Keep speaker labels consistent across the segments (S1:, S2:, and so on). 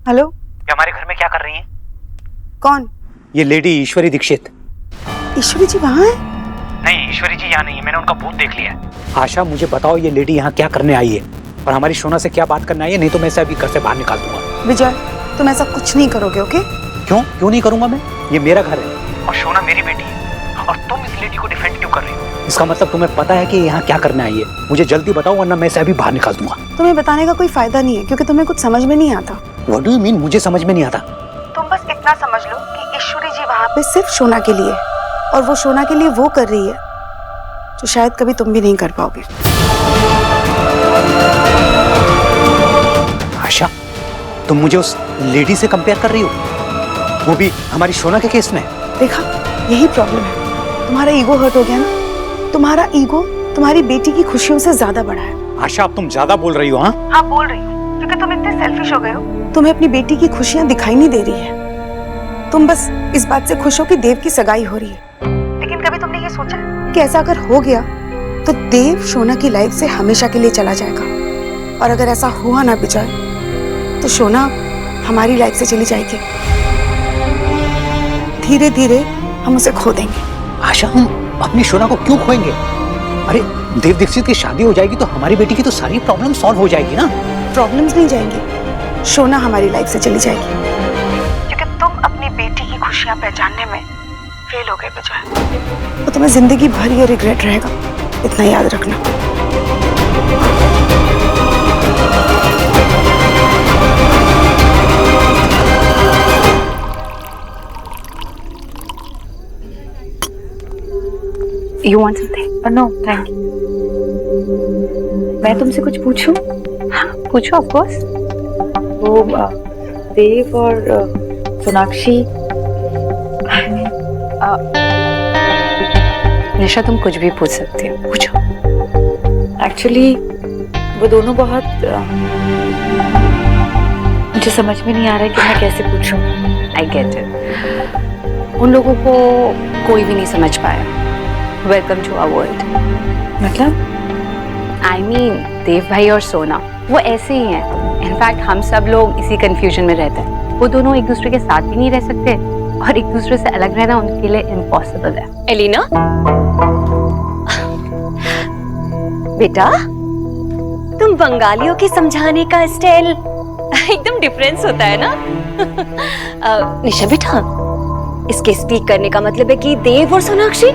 S1: Hello,
S2: ये हमारे घर में क्या कर रही हैं?
S1: कौन?
S2: ये लेडी ईश्वरी दीक्षित।
S1: ईश्वरी जी वहाँ है?
S2: नहीं, ईश्वरी जी यहाँ नहीं है, मैंने उनका भूत देख लिया है। आशा, मुझे बताओ ये लेडी यहाँ क्या करने आई है और हमारी सोना से क्या बात करने आई है, नहीं तो मैं इसे अभी घर से बाहर निकाल दूंगा।
S1: विजय, तुम ऐसा कुछ नहीं करोगे, ओके?
S2: क्यों नहीं करूंगा मैं? ये मेरा घर है और सोना मेरी बेटी है और तुम इस लेडी को डिफेंड क्यों कर रही हो? इसका मतलब तुम्हें पता है कि यहाँ क्या करने आई है। मुझे जल्दी बताओ वरना मैं इसे अभी बाहर निकाल दूंगा।
S1: तुम्हें बताने का कोई फायदा नहीं है क्योंकि तुम्हें कुछ समझ में नहीं आता।
S2: What do you mean? मुझे समझ में नहीं आता।
S1: तुम बस इतना समझ लो कि ईश्वरी जी वहाँ पे सिर्फ सोना के लिए और वो सोना के लिए वो कर रही है जो शायद कभी तुम भी नहीं कर पाओगे।
S2: आशा, तुम मुझे उस लेडी से कंपेयर कर रही हो, वो भी हमारी सोना के केस में?
S1: देखा, यही प्रॉब्लम है। तुम्हारा ईगो हर्ट हो गया ना। तुम्हारा ईगो तुम्हारी बेटी की खुशियों से ज्यादा बड़ा है।
S2: आशा, अब तुम ज्यादा बोल रही हो।
S1: हाँ, बोल रही हूँ क्योंकि तुम इतने सेल्फिश हो गए हो। तुम्हें अपनी बेटी की खुशियाँ दिखाई नहीं दे रही है। तुम बस इस बात से खुश हो कि देव की सगाई हो रही है, लेकिन कभी तुमने ये सोचा कि ऐसा अगर हो गया तो देव सोना की लाइफ से हमेशा के लिए चला जाएगा, और अगर ऐसा हुआ ना विजय तो सोना हमारी लाइफ से चली जाएगी। धीरे धीरे हम उसे खो देंगे।
S2: आशा, हम अपनी सोना को क्यों खोएंगे? अरे, देव दीक्षित की शादी हो जाएगी तो हमारी बेटी की तो सारी प्रॉब्लम सॉल्व हो जाएगी ना।
S1: प्रॉब्लम्स नहीं जाएंगी, सोना हमारी लाइफ से चली जाएगी क्योंकि तुम अपनी बेटी की खुशियां पहचानने में फेल हो गए विजय। तो तुम्हें जिंदगी भर ये रिग्रेट रहेगा, इतना याद रखना।
S3: You want something? No, thank you. मैं तुमसे कुछ पूछूं? हाँ, पूछो ऑफ कोर्स। वो देव और सोनाक्षी। निशा, तुम कुछ भी पूछ सकती हो, पूछो। एक्चुअली वो दोनों बहुत मुझे समझ में नहीं आ रहा है कि मैं कैसे पूछूं। I get it. उन लोगों को कोई भी नहीं समझ पाया। Welcome to our world. मतलब आई मीन देव भाई और सोना वो ऐसे ही हैं। इनफैक्ट हम सब लोग इसी कंफ्यूजन में रहते हैं। वो दोनों एक दूसरे के साथ भी नहीं रह सकते और एक दूसरे से अलग रहना उनके लिए इम्पॉसिबल है। एलिना
S4: बेटा, तुम बंगालियों के समझाने का स्टाइल एकदम डिफरेंस होता है ना। निशा बेटा, इसके स्पीक करने का मतलब है कि देव और सोनाक्षी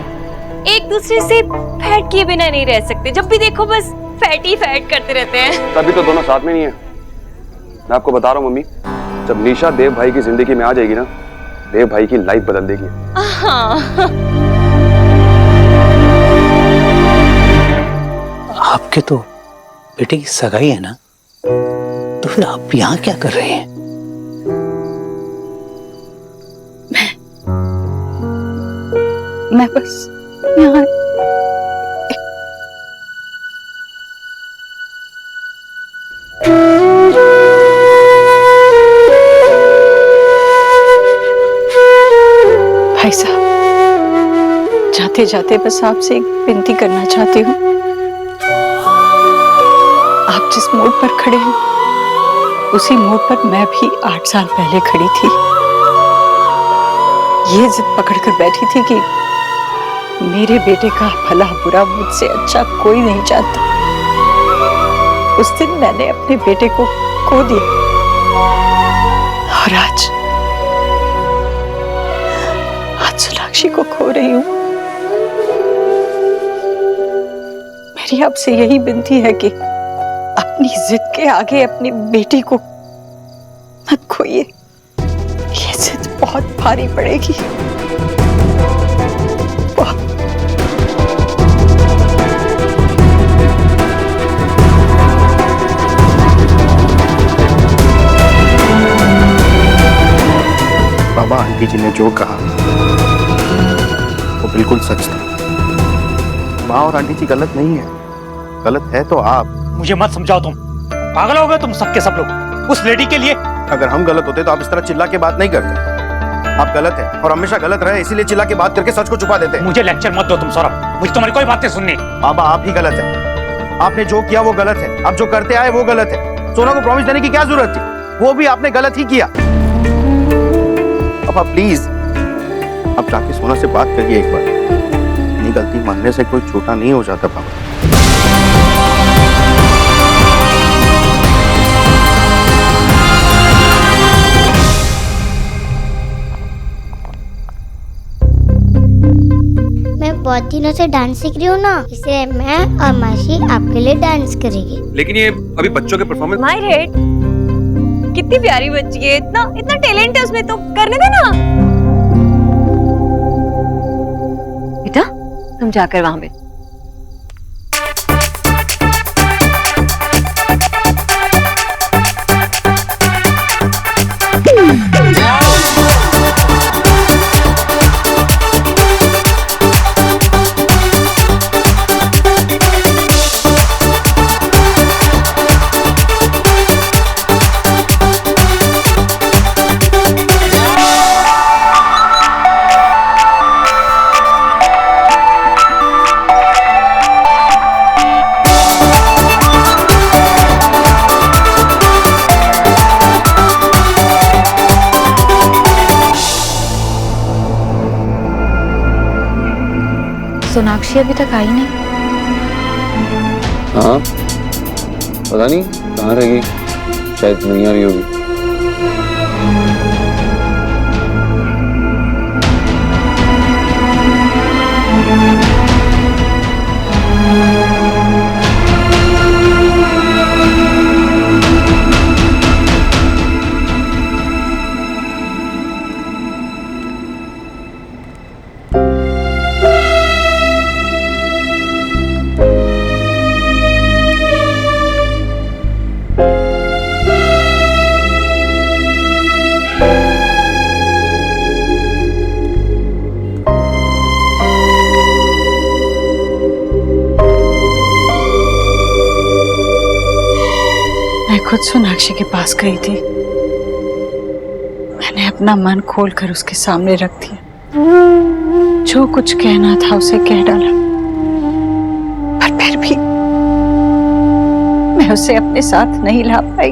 S4: एक दूसरे से फैट किए बिना नहीं रह सकते। जब भी देखो बस फैट ही फैट करते रहते हैं।
S5: तभी तो दोनों साथ में नहीं है। मैं आपको बता रहा हूँ मम्मी, जब निशा देव भाई की जिंदगी में आ जाएगी ना, देव भाई की लाइफ बदल देगी।
S4: हाँ।
S2: आपके तो बेटे की सगाई है ना, तो फिर आप यहाँ क्या कर रहे हैं?
S3: मैं बस यहाँ भाई साहब, जाते जाते बस आपसे एक विनती करना चाहती हूँ। आप जिस मोड़ पर खड़े हैं उसी मोड़ पर मैं भी 8 साल पहले खड़ी थी। ये जिद पकड़कर बैठी थी कि मेरे बेटे का भला बुरा मुझसे अच्छा कोई नहीं जानता। उस दिन मैंने अपने बेटे को खो दिया और आज सोनाक्षी को खो रही हूँ। मेरी आपसे यही विनती है कि अपनी जिद के आगे अपनी बेटी को मत खोइए। ये जिद बहुत भारी पड़ेगी।
S6: बाबा, आंटी जी ने जो कहा वो बिल्कुल सच था। माँ और आंटी जी गलत नहीं है, गलत है तो आप।
S2: मुझे मत समझाओ, तुम पागल हो गए तुम सबके सब लोग उस लेडी के लिए।
S6: अगर हम गलत होते तो आप इस तरह चिल्ला के बात नहीं करते। आप गलत हैं और हमेशा गलत रहे, इसीलिए चिल्ला के बात करके सच को छुपा देते हैं।
S2: मुझे लेक्चर मत दो तुम सौरभ, मुझे तुम्हारी कोई बात नहीं सुननी।
S6: बाबा, आप ही गलत हैं। आपने जो किया वो गलत है, आप जो करते आए वो गलत है। सोना को प्रॉमिस देने की क्या जरूरत थी? वो भी आपने गलत ही किया। अब आप प्लीज आप जाके सोना से बात करिए एक बार। अपनी गलती मानने से कोई छोटा नहीं हो जाता पापा।
S7: मैं बहुत दिनों से डांस सीख रही हूँ ना, इसलिए मैं और मासी आपके लिए डांस करेंगे।
S5: लेकिन ये अभी बच्चों के परफॉर्मेंस।
S4: माय रेड, कितनी प्यारी बच्ची है, इतना इतना टैलेंट है उसमें, तो करने देना। बेटा तुम जाकर वहां पे
S3: सोनाक्षी अभी तक आई नहीं।
S5: हाँ पता नहीं कहाँ रहेगी, शायद नहीं आ रही होगी।
S8: मैं खुद सोनाक्षी के पास गई थी। मैंने अपना मन खोलकर उसके सामने रख दिया। जो कुछ कहना था उसे कह डाला, पर फिर भी मैं उसे अपने साथ नहीं ला पाई।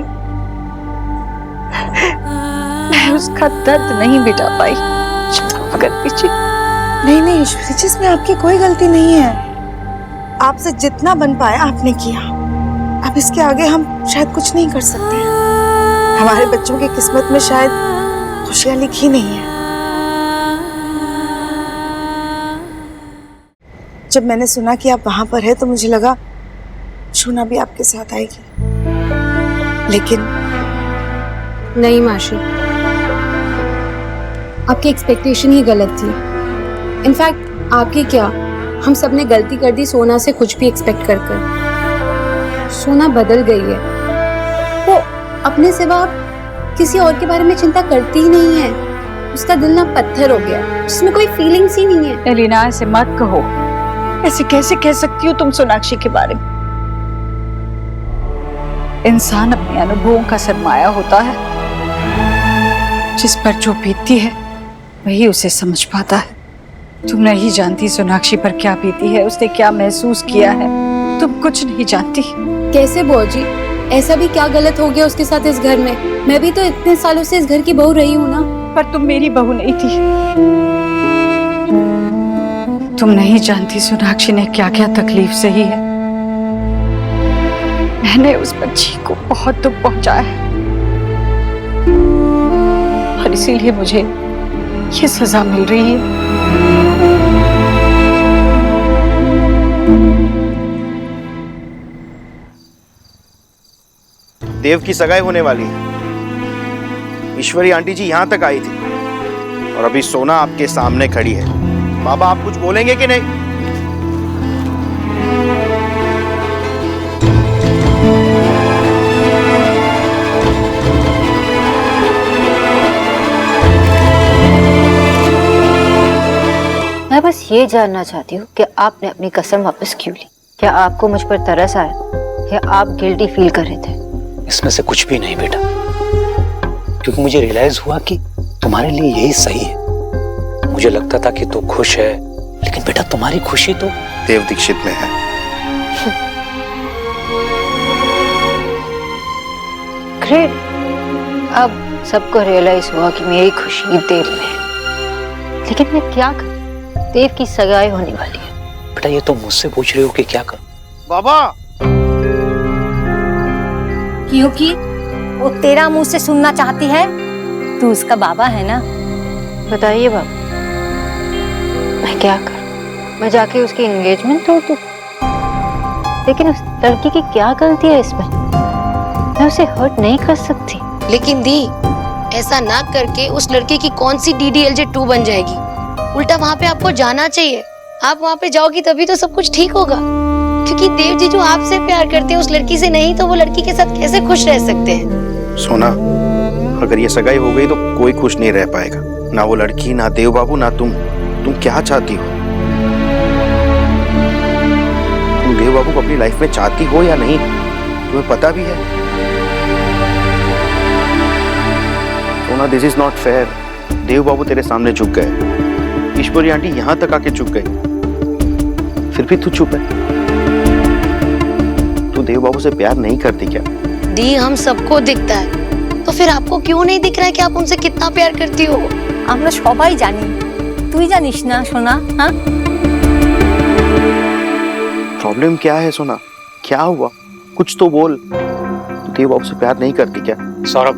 S8: मैं उसका दर्द नहीं मिटा पाई। मगर पीछे
S1: नहीं नहीं ईश्वरी जी, इसमें आपकी कोई गलती नहीं है। आपसे जितना बन पाया आपने किया। अब इसके आगे हम शायद कुछ नहीं कर सकते हैं। हमारे बच्चों की किस्मत में शायद खुशियां लिखी नहीं है। जब मैंने सुना कि आप वहां पर है तो मुझे लगा शोना भी आपके साथ आएगी, लेकिन
S9: नहीं माशी, आपकी एक्सपेक्टेशन ही गलत थी। इनफैक्ट आपकी क्या, हम सब ने गलती कर दी सोना से कुछ भी एक्सपेक्ट कर कर। सोना बदल गई है, वो अपने सिवा किसी और के बारे में चिंता करती ही नहीं है। उसका दिल ना पत्थर हो गया, उसमें कोई फीलिंग्स ही नहीं है।
S8: एलिना ऐसे मत कहो। ऐसे कैसे कह सकती हो तुम सोनाक्षी के बारे में? इंसान अपने अनुभवों का सरमाया होता है। जिस पर जो बीतती है वही उसे समझ पाता है। तुम नहीं जानती सोनाक्षी पर क्या बीती है, उसने क्या महसूस किया है। तुम कुछ नहीं जानती।
S9: कैसे बुआ जी, ऐसा भी क्या गलत हो गया उसके साथ इस घर में? मैं भी तो इतने सालों से इस घर की बहू रही हूँ ना।
S8: पर तुम मेरी बहू नहीं थी। तुम नहीं जानती सोनाक्षी ने क्या क्या तकलीफ सही है। मैंने उस बच्ची को बहुत दुख पहुंचाया है और इसीलिए मुझे ये सजा मिल रही है।
S6: देव की सगाई होने वाली है। ईश्वरी आंटी जी यहाँ तक आई थी और अभी सोना आपके सामने खड़ी है। बाबा आप कुछ बोलेंगे कि नहीं?
S4: मैं बस ये जानना चाहती हूँ कि आपने अपनी कसम वापस क्यों ली? क्या आपको मुझ पर तरस आया या आप गिल्टी फील कर रहे थे?
S2: इसमें से कुछ भी नहीं बेटा, क्योंकि मुझे रियलाइज हुआ कि तुम्हारे लिए यही सही है। मुझे लगता था कि तू खुश है, लेकिन बेटा तुम्हारी खुशी तो
S6: देव दीक्षित में है।
S4: ग्रेट,
S8: अब सबको रियलाइज हुआ कि मेरी खुशी देव में है, लेकिन मैं क्या करूं? देव की सगाई होने वाली है।
S2: बेटा ये तो मुझसे पूछ रहे हो कि क्या कर।
S6: बाबा
S4: क्योंकि वो तेरा मुंह से सुनना चाहती है। तू उसका बाबा है ना।
S8: बताइए बाबा, मैं क्या करूं? मैं जाके उसकी एंगेजमेंट तोड़ दूं? लेकिन उस लड़की की क्या गलती है इसमें? मैं उसे हर्ट नहीं कर सकती।
S10: लेकिन दी, ऐसा ना करके उस लड़के की कौन सी DDLJ 2 बन जाएगी? उल्टा वहाँ पे आपको जाना चाहिए। आप वहाँ पे जाओगी तभी तो सब कुछ ठीक होगा। क्योंकि देव जी जो आपसे प्यार करते हैं उस लड़की से नहीं, तो वो लड़की के साथ कैसे खुश रह सकते हैं?
S6: सोना, अगर ये सगाई हो गई तो कोई खुश नहीं रह पाएगा, ना वो लड़की, ना देव बाबू, ना तुम क्या चाहती हो? तुम देव बाबू को अपनी लाइफ में चाहती हो या नहीं, तुम्हें पता भी है? सोना, दिस इज नॉट फेयर। देव बाबू तेरे सामने झुक गए, ईश्वरी आंटी यहाँ तक आके झुक गई, फिर भी तू चुप है। तू देव बाबू से प्यार नहीं करती क्या?
S10: दी, हम सबको दिखता है, तो फिर आपको क्यों नहीं दिख रहा है कि आप उनसे कितना प्यार करती हो?
S4: আমরা সবাই জানি, তুই জানিস না সোনা? हाँ?
S6: प्रॉब्लम क्या है सोना? क्या हुआ? कुछ तो बोल। तू देव बाबू से प्यार नहीं करती क्या?
S2: सौरभ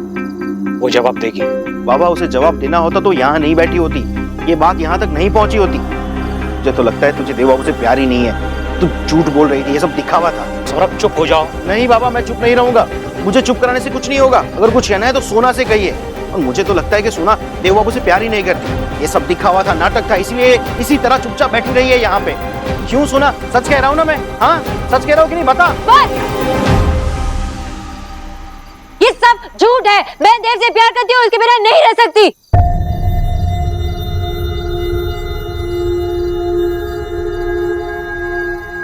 S2: वो जवाब देगी।
S6: बाबा, उसे जवाब देना होता तो यहाँ नहीं बैठी होती, ये बात यहाँ तक नहीं पहुंची होती। मुझे तो लगता है तुझे देव बाबू से प्यार ही नहीं है, तू झूठ बोल रही थी, ये सब दिखावा था।
S2: सौरभ चुप हो जाओ।
S6: नहीं बाबा, मैं चुप नहीं रहूंगा। मुझे चुप कराने से कुछ नहीं होगा। अगर कुछ कहना है तो सोना से कहिए। और मुझे तो लगता है कि सोना देव बाबू से प्यार ही नहीं करती, ये सब दिखावा था, नाटक था, इसलिए इसी तरह चुपचाप बैठी रही है यहाँ पे। क्यों सोना, सच कह रहा हूँ ना मैं? हाँ, सच कह रहा हूँ कि नहीं, बता।
S4: ये सब झूठ है। मैं देव से प्यार करती हूँ, उसके बिना नहीं रह सकती।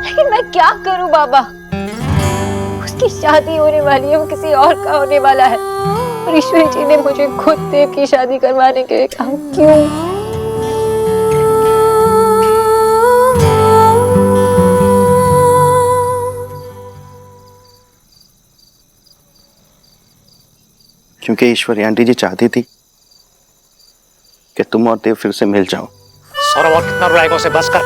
S4: लेकिन मैं क्या करूं बाबा? उसकी शादी होने वाली है, वो किसी और का होने वाला है, और ईश्वरी जी ने मुझे खुद देव की शादी करवाने के लिए कहा। क्यों?
S6: क्योंकि ईश्वरी आंटी जी चाहती थी कि तुम और देव फिर से मिल जाओ।
S2: सौरभ और कितना रुलाएगा उसे? बस कर,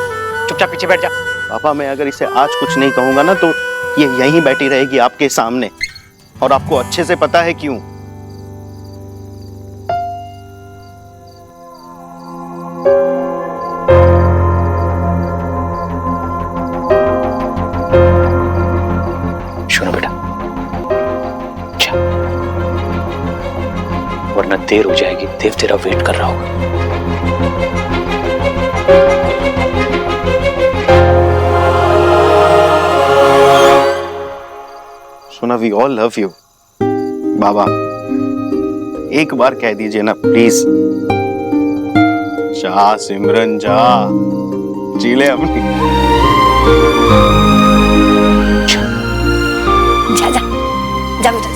S2: चुपचाप पीछे बैठ जा।
S6: पापा, मैं अगर इसे आज कुछ नहीं कहूंगा ना तो ये यहीं बैठी रहेगी आपके सामने, और आपको अच्छे से पता है क्यों।
S2: सुनो बेटा, अच्छा, वरना देर हो जाएगी, देव तेरा वेट कर रहा होगा।
S6: सोना, वी ऑल लव यू। बाबा, एक बार कह दीजिए ना प्लीज। जा सिमरन जा, जी ले अपनी।
S4: जा जा जा बेटा।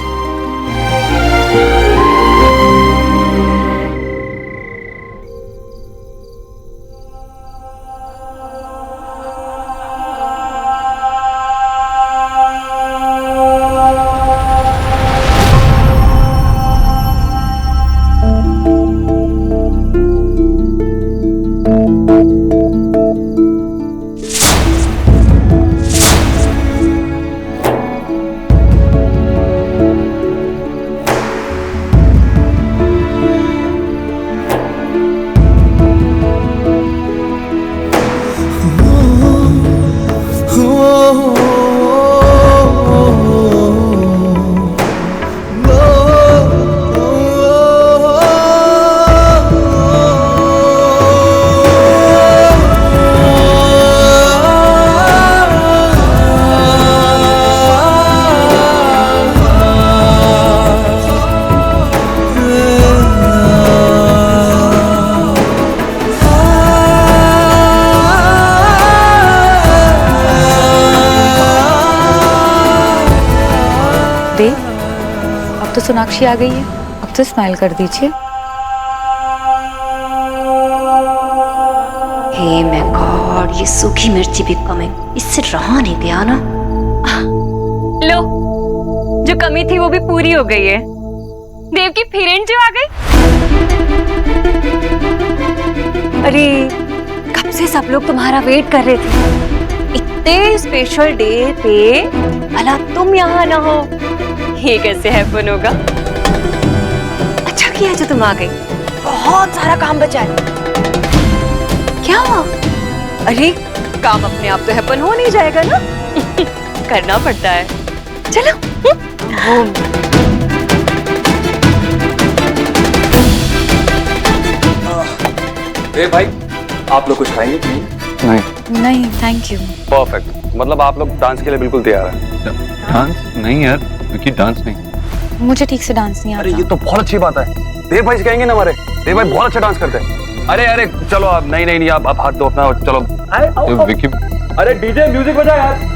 S3: अब तो सोनाक्षी आ गई है, अब तो स्माइल कर दीजिए।
S4: हे माय गॉड, ये सूखी मिर्ची भी कमिंग, इससे रहा नहीं गया ना।
S3: लो, जो कमी थी वो भी पूरी हो गई है।
S4: देव की पेरेंट जो आ गई। अरे कब से सब लोग तुम्हारा वेट कर रहे थे। इतने स्पेशल डे पे भला तुम यहाँ ना हो, ये कैसे हैपन होगा। अच्छा किया जो तुम आ गई, बहुत सारा काम बचा है। क्या हुआ? अरे काम अपने आप तो हैपन हो नहीं जाएगा ना। करना पड़ता है। चलो।
S5: भाई आप लोग कुछ खाएंगे?
S8: नहीं थैंक यू।
S5: परफेक्ट, मतलब आप लोग डांस के लिए बिल्कुल तैयार हैं।
S11: डांस नहीं यार, क्योंकि डांस नहीं,
S8: मुझे ठीक से डांस नहीं आता।
S5: अरे ये तो बहुत अच्छी बात है। देव भाई कहेंगे ना हमारे, देव भाई बहुत अच्छा डांस करते हैं। अरे चलो आप नहीं आप हाथ दो अपना, चलो
S11: विकी।
S5: अरे डीजे म्यूजिक बजा यार।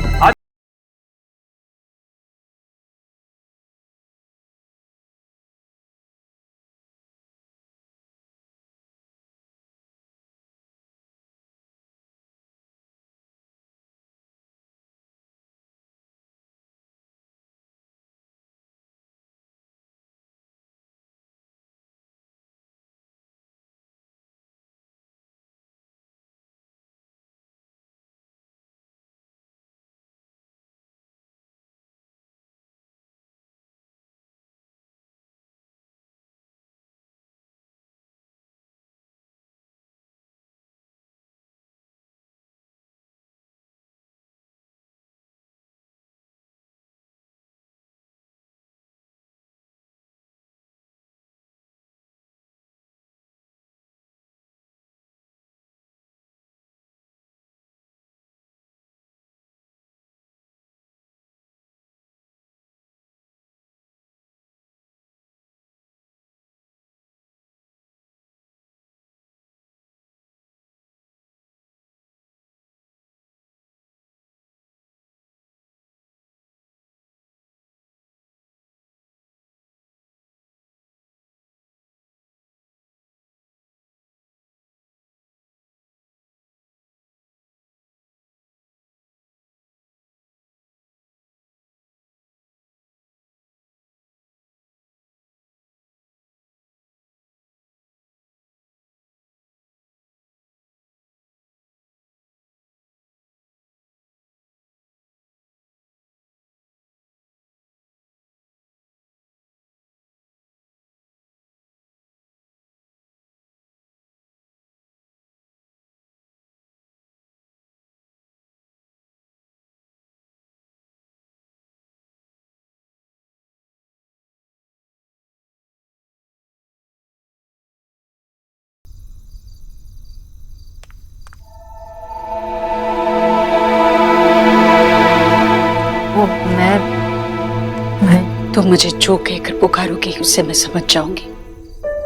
S8: तुम मुझे जो कहकर पुकारोगी उससे मैं समझ जाऊंगी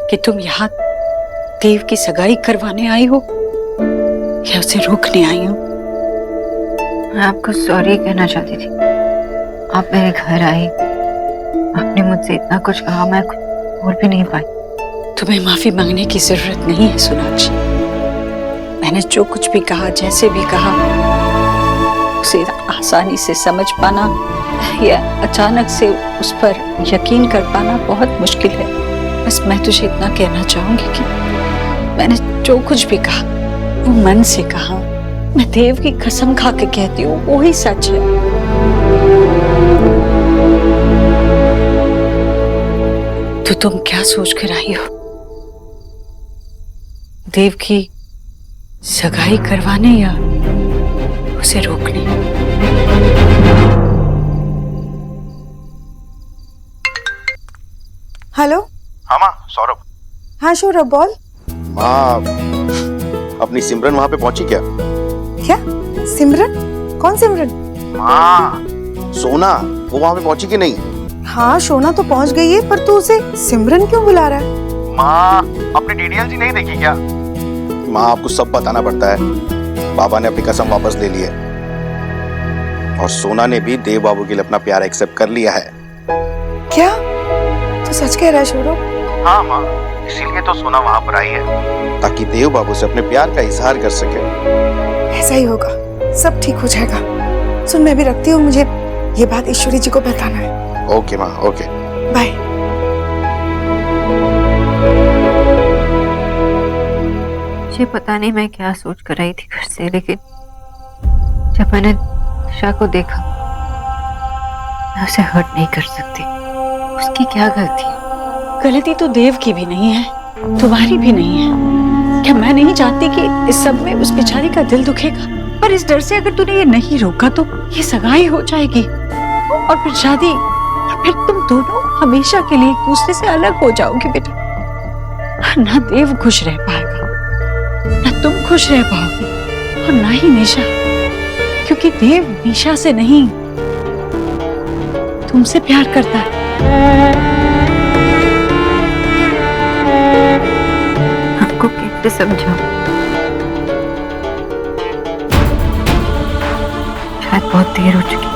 S8: कि तुम यहाँ देव की सगाई करवाने आई हो या उसे रोकने आई हो।
S3: मैं आपको सॉरी कहना चाहती थी। आप मेरे घर आई, आपने मुझसे इतना कुछ कहा, मैं कुछ बोल भी नहीं पाई।
S8: तुम्हें माफी मांगने की जरूरत नहीं है सोनाक्षी। मैंने जो कुछ भी कहा, जैसे भी कहा, उसे आसानी से समझ पाना या अचानक से उस पर यकीन कर पाना बहुत मुश्किल है। बस मैं तुझे इतना कहना चाहूंगी कि मैंने जो कुछ भी कहा वो मन से कहा। मैं देव की कसम खा के कहती हूँ, वो ही सच है। तो तुम क्या सोच कर आई हो? देव की सगाई करवाने या उसे रोकने?
S1: हेलो।
S6: हाँ माँ, सौरभ।
S1: हाँ सौरभ बोल।
S6: माँ, अपनी सिमरन वहां पे पहुंची क्या?
S1: क्या सिमरन? कौन सिमरन?
S6: माँ, सोना, वो वहां पे पहुंची कि नहीं?
S1: हाँ सोना तो पहुंच गई है, पर तू उसे सिमरन क्यों बुला रहा है?
S6: माँ, अपनी डीडीएल जी नहीं देखी क्या? माँ, आपको सब बताना पड़ता है। बाबा ने अपनी कसम वापस ले ली है और सोना ने भी देव बाबू के लिए अपना प्यार एक्सेप्ट कर लिया है।
S1: क्या तू सच कह रहा है सौरभ?
S6: हाँ माँ, इसीलिए तो सोना वहां पर आई है ताकि देव बाबू से अपने प्यार का इजहार कर सके।
S1: ऐसा ही होगा, सब ठीक हो जाएगा। सुन, मैं भी रखती हूँ, मुझे ये बात ईश्वरी जी को बताना है।
S6: ओके माँ, ओके।
S1: बाय।
S3: मुझे पता नहीं मैं क्या सोच कर आई थी घर से, लेकिन जब मैंने निशा को देखा, मैं उसे हर्ट नहीं कर सकती। उसकी क्या गलती है?
S8: गलती तो देव की भी नहीं है, तुम्हारी भी नहीं है। क्या मैं नहीं चाहती कि इस सब में उस बेचारी का दिल दुखेगा? पर इस डर से अगर तूने ये नहीं रोका तो ये सगाई हो जाएगी और फिर शादी, और फिर तुम दोनों हमेशा के लिए एक दूसरे से अलग हो जाओगे बेटा। ना देव खुश रह पाएगा, ना तुम खुश रह पाओगे, और ना ही निशा, क्योंकि देव निशा से नहीं तुमसे प्यार करता है।
S3: आपको कैसे समझाऊं? शायद बहुत देर हो चुकी।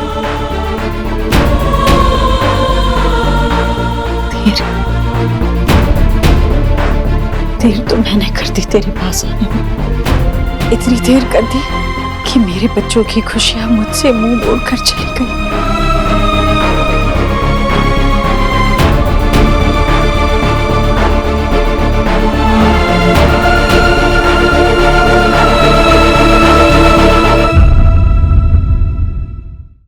S8: देर तो मैंने कर दी तेरे पास आने में। इतनी देर कर दी कि मेरे बच्चों की खुशियां मुझसे मुंह मोड़कर चली गई।